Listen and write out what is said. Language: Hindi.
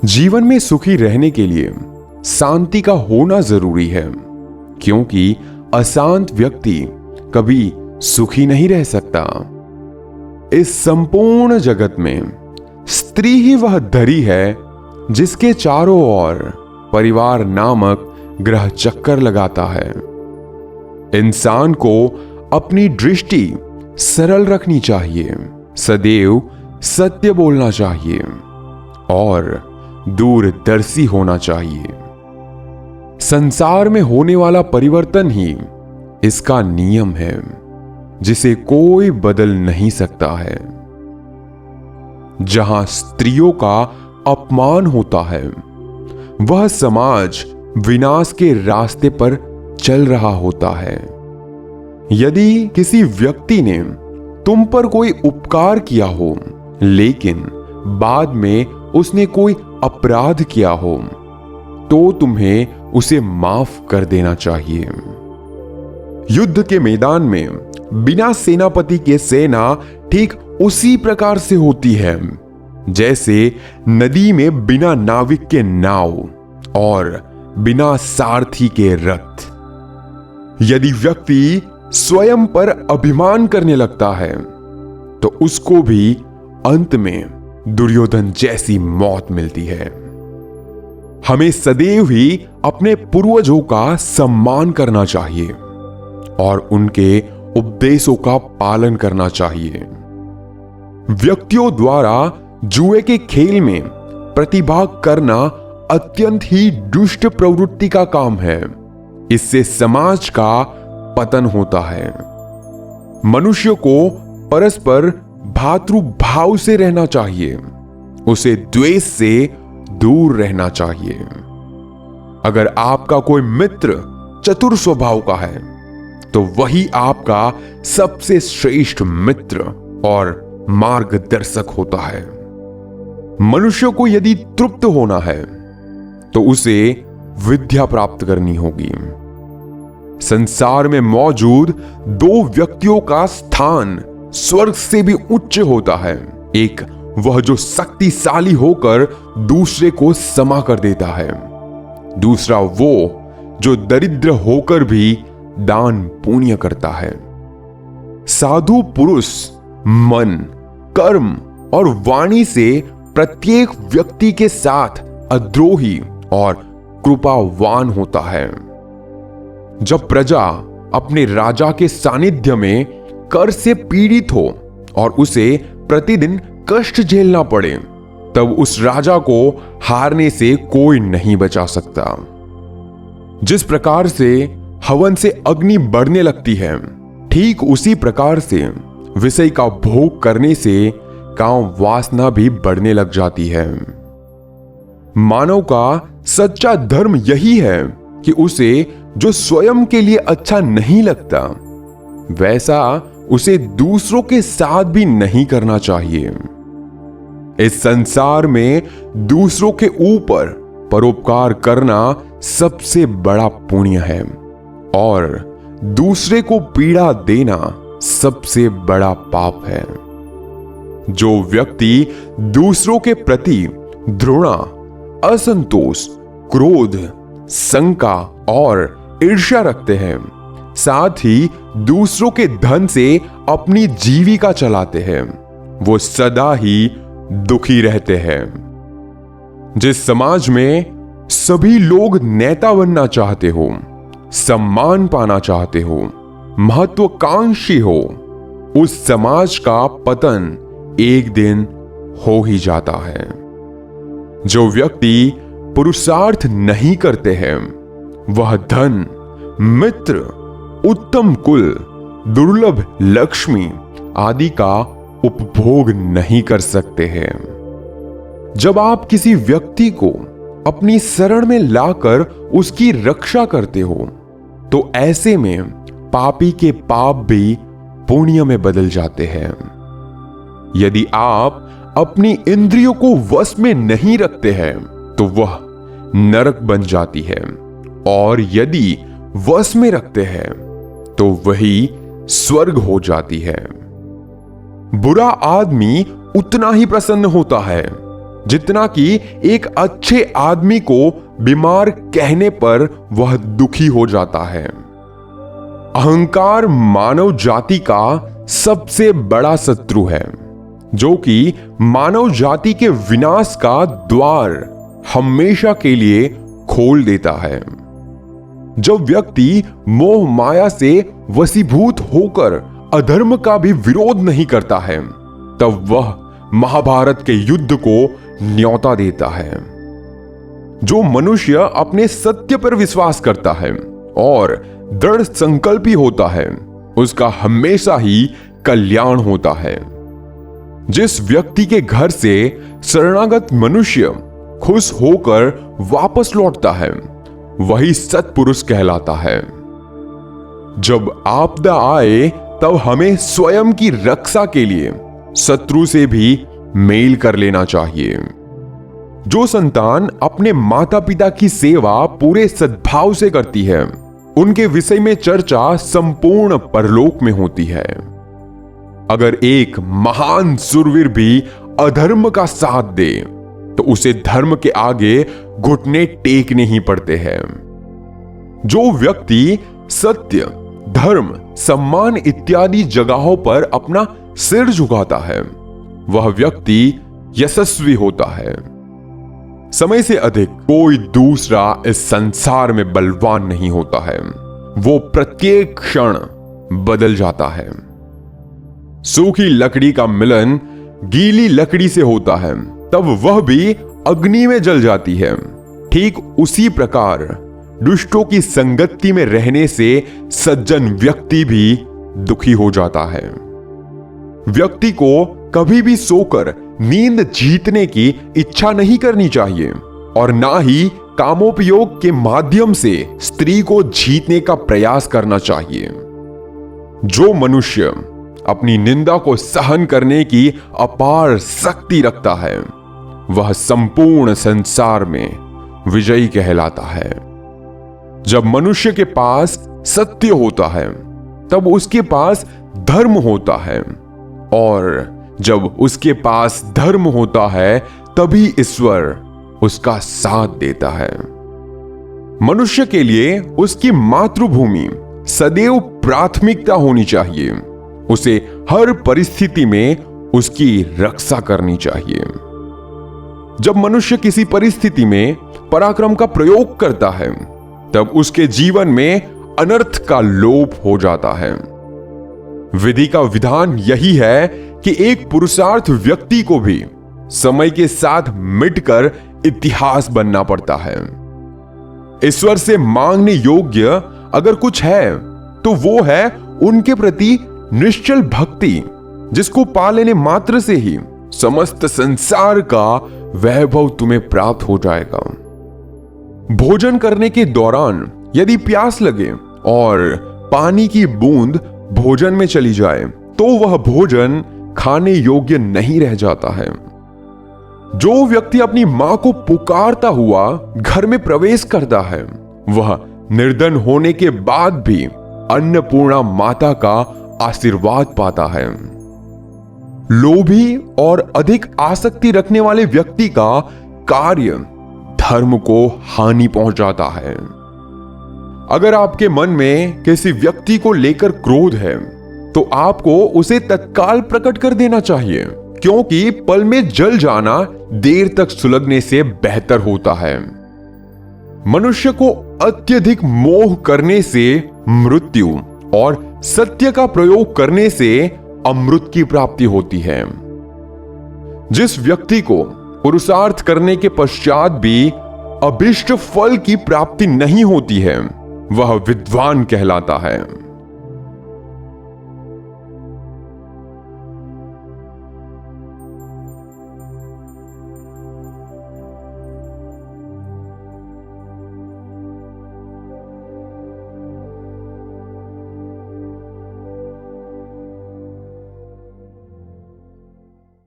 जीवन में सुखी रहने के लिए शांति का होना जरूरी है, क्योंकि अशांत व्यक्ति कभी सुखी नहीं रह सकता। इस संपूर्ण जगत में स्त्री ही वह धरी है जिसके चारों ओर परिवार नामक ग्रह चक्कर लगाता है। इंसान को अपनी दृष्टि सरल रखनी चाहिए, सदैव सत्य बोलना चाहिए और दूरदर्शी होना चाहिए। संसार में होने वाला परिवर्तन ही इसका नियम है, जिसे कोई बदल नहीं सकता है। जहां स्त्रियों का अपमान होता है, वह समाज विनाश के रास्ते पर चल रहा होता है। यदि किसी व्यक्ति ने तुम पर कोई उपकार किया हो, लेकिन बाद में उसने कोई अपराध किया हो, तो तुम्हें उसे माफ कर देना चाहिए। युद्ध के मैदान में बिना सेनापति के सेना ठीक उसी प्रकार से होती है जैसे नदी में बिना नाविक के नाव और बिना सारथी के रथ। यदि व्यक्ति स्वयं पर अभिमान करने लगता है, तो उसको भी अंत में दुर्योधन जैसी मौत मिलती है। हमें सदैव ही अपने पूर्वजों का सम्मान करना चाहिए और उनके उपदेशों का पालन करना चाहिए। व्यक्तियों द्वारा जुए के खेल में प्रतिभाग करना अत्यंत ही दुष्ट प्रवृत्ति का काम है। इससे समाज का पतन होता है। मनुष्य को परस्पर भातृभाव से रहना चाहिए, उसे द्वेष से दूर रहना चाहिए। अगर आपका कोई मित्र चतुर स्वभाव का है, तो वही आपका सबसे श्रेष्ठ मित्र और मार्गदर्शक होता है। मनुष्य को यदि तृप्त होना है, तो उसे विद्या प्राप्त करनी होगी। संसार में मौजूद दो व्यक्तियों का स्थान स्वर्ग से भी उच्च होता है। एक वह जो शक्तिशाली होकर दूसरे को समा कर देता है, दूसरा वो जो दरिद्र होकर भी दान पुण्य करता है। साधु पुरुष मन, कर्म और वाणी से प्रत्येक व्यक्ति के साथ अद्रोही और कृपावान होता है। जब प्रजा अपने राजा के सानिध्य में कर से पीड़ित हो और उसे प्रतिदिन कष्ट झेलना पड़े, तब उस राजा को हारने से कोई नहीं बचा सकता। जिस प्रकार से हवन से अग्नि बढ़ने लगती है, ठीक उसी प्रकार से विषय का भोग करने से काम वासना भी बढ़ने लग जाती है। मानव का सच्चा धर्म यही है कि उसे जो स्वयं के लिए अच्छा नहीं लगता, वैसा उसे दूसरों के साथ भी नहीं करना चाहिए। इस संसार में दूसरों के ऊपर परोपकार करना सबसे बड़ा पुण्य है और दूसरे को पीड़ा देना सबसे बड़ा पाप है। जो व्यक्ति दूसरों के प्रति घृणा, असंतोष, क्रोध, शंका और ईर्ष्या रखते हैं, साथ ही दूसरों के धन से अपनी जीविका चलाते हैं, वो सदा ही दुखी रहते हैं। जिस समाज में सभी लोग नेता बनना चाहते हो, सम्मान पाना चाहते हो, महत्वाकांक्षी हो, उस समाज का पतन एक दिन हो ही जाता है। जो व्यक्ति पुरुषार्थ नहीं करते हैं, वह धन, मित्र, उत्तम कुल, दुर्लभ लक्ष्मी आदि का उपभोग नहीं कर सकते हैं। जब आप किसी व्यक्ति को अपनी शरण में लाकर उसकी रक्षा करते हो, तो ऐसे में पापी के पाप भी पुण्य में बदल जाते हैं। यदि आप अपनी इंद्रियों को वश में नहीं रखते हैं, तो वह नरक बन जाती है, और यदि वश में रखते हैं, तो वही स्वर्ग हो जाती है। बुरा आदमी उतना ही प्रसन्न होता है जितना कि एक अच्छे आदमी को बीमार कहने पर वह दुखी हो जाता है। अहंकार मानव जाति का सबसे बड़ा शत्रु है, जो कि मानव जाति के विनाश का द्वार हमेशा के लिए खोल देता है। जब व्यक्ति मोह माया से वशीभूत होकर अधर्म का भी विरोध नहीं करता है, तब वह महाभारत के युद्ध को न्योता देता है। जो मनुष्य अपने सत्य पर विश्वास करता है और दृढ़ संकल्पी होता है, उसका हमेशा ही कल्याण होता है। जिस व्यक्ति के घर से शरणागत मनुष्य खुश होकर वापस लौटता है, वही सत्पुरुष कहलाता है। जब आपदा आए तब हमें स्वयं की रक्षा के लिए शत्रु से भी मेल कर लेना चाहिए। जो संतान अपने माता पिता की सेवा पूरे सद्भाव से करती है, उनके विषय में चर्चा संपूर्ण परलोक में होती है। अगर एक महान शूरवीर भी अधर्म का साथ दे, तो उसे धर्म के आगे घुटने टेकने ही पड़ते हैं। जो व्यक्ति सत्य, धर्म, सम्मान इत्यादि जगहों पर अपना सिर झुकाता है, वह व्यक्ति यशस्वी होता है। समय से अधिक कोई दूसरा इस संसार में बलवान नहीं होता है। वो प्रत्येक क्षण बदल जाता है। सूखी लकड़ी का मिलन गीली लकड़ी से होता है, तब वह भी अग्नि में जल जाती है। ठीक उसी प्रकार दुष्टों की संगति में रहने से सज्जन व्यक्ति भी दुखी हो जाता है। व्यक्ति को कभी भी सोकर नींद जीतने की इच्छा नहीं करनी चाहिए और ना ही कामोपयोग के माध्यम से स्त्री को जीतने का प्रयास करना चाहिए। जो मनुष्य अपनी निंदा को सहन करने की अपार शक्ति रखता है, वह संपूर्ण संसार में विजयी कहलाता है। जब मनुष्य के पास सत्य होता है, तब उसके पास धर्म होता है, और जब उसके पास धर्म होता है, तभी ईश्वर उसका साथ देता है। मनुष्य के लिए उसकी मातृभूमि सदैव प्राथमिकता होनी चाहिए। उसे हर परिस्थिति में उसकी रक्षा करनी चाहिए। जब मनुष्य किसी परिस्थिति में पराक्रम का प्रयोग करता है, तब उसके जीवन में अनर्थ का लोप हो जाता है। विधि का विधान यही है कि एक पुरुषार्थ व्यक्ति को भी समय के साथ मिटकर इतिहास बनना पड़ता है। ईश्वर से मांगने योग्य अगर कुछ है, तो वो है उनके प्रति निश्चल भक्ति, जिसको पा लेने मात्र से ही समस्त संसार का वैभव तुम्हें प्राप्त हो जाएगा। भोजन करने के दौरान यदि प्यास लगे और पानी की बूंद भोजन में चली जाए, तो वह भोजन खाने योग्य नहीं रह जाता है। जो व्यक्ति अपनी मां को पुकारता हुआ घर में प्रवेश करता है, वह निर्धन होने के बाद भी अन्नपूर्णा माता का आशीर्वाद पाता है। लोभी और अधिक आसक्ति रखने वाले व्यक्ति का कार्य धर्म को हानि पहुंचाता है। अगर आपके मन में किसी व्यक्ति को लेकर क्रोध है, तो आपको उसे तत्काल प्रकट कर देना चाहिए, क्योंकि पल में जल जाना देर तक सुलगने से बेहतर होता है। मनुष्य को अत्यधिक मोह करने से मृत्यु और सत्य का प्रयोग करने से अमृत की प्राप्ति होती है। जिस व्यक्ति को पुरुषार्थ करने के पश्चात भी अभिष्ट फल की प्राप्ति नहीं होती है, वह विद्वान कहलाता है।